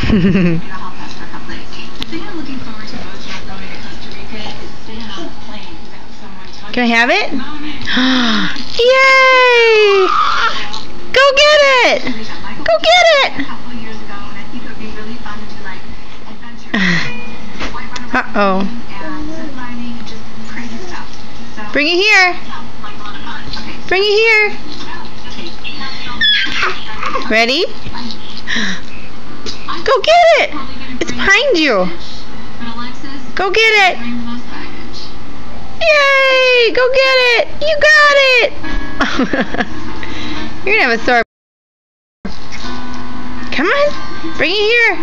Can I have it? Yay! Go get it! Go get it! Uh-oh. Bring it here. Bring it here. Ready? Go get it! It's behind you. Go get it! Yay! Go get it! You got it! You're gonna have a sore. Come on! Bring it here!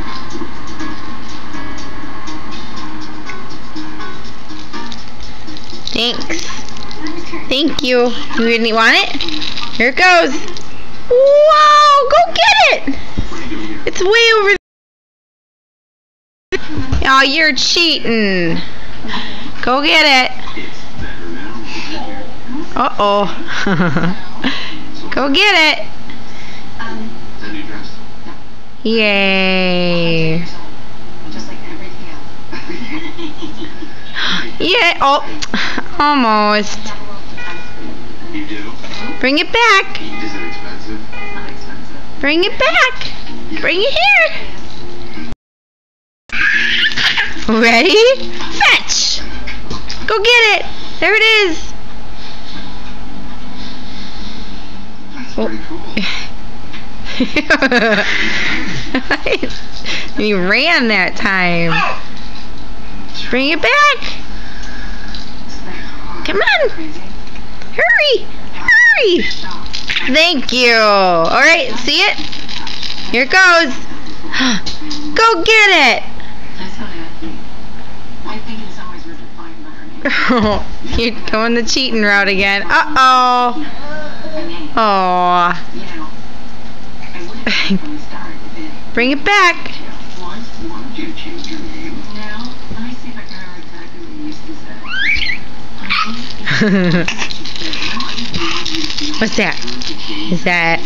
Thanks. Thank you. You really want it? Here it goes. Whoa! Go get it! It's way over there. Oh, you're cheating. Go get it. Uh-oh. Go get it. Yay. Yeah, oh, almost. Bring it back. Bring it back. Bring it here. Ready? Fetch. Go get it. There it is. Oh. He ran that time. Bring it back. Come on. Hurry. Hurry. Thank you. Alright, see it? Here it goes. Go get it. You're going the cheating route again. Uh-oh. Oh. Bring it back. What's that? Is that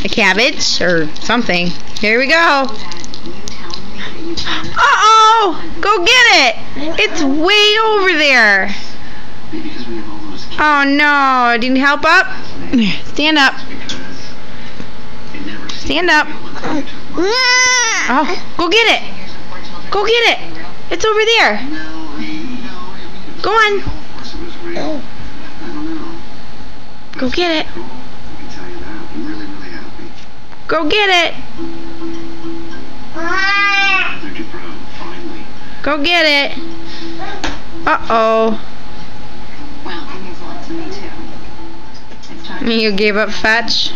a cabbage or something? Here we go. Uh-oh! Go get it! It's way over there. Oh no, did you help up? Stand up. Stand up. Oh, go get it. Go get it. It's over there. Go on. Go get it. Go get it. Go get it. Uh-oh. You gave up fetch?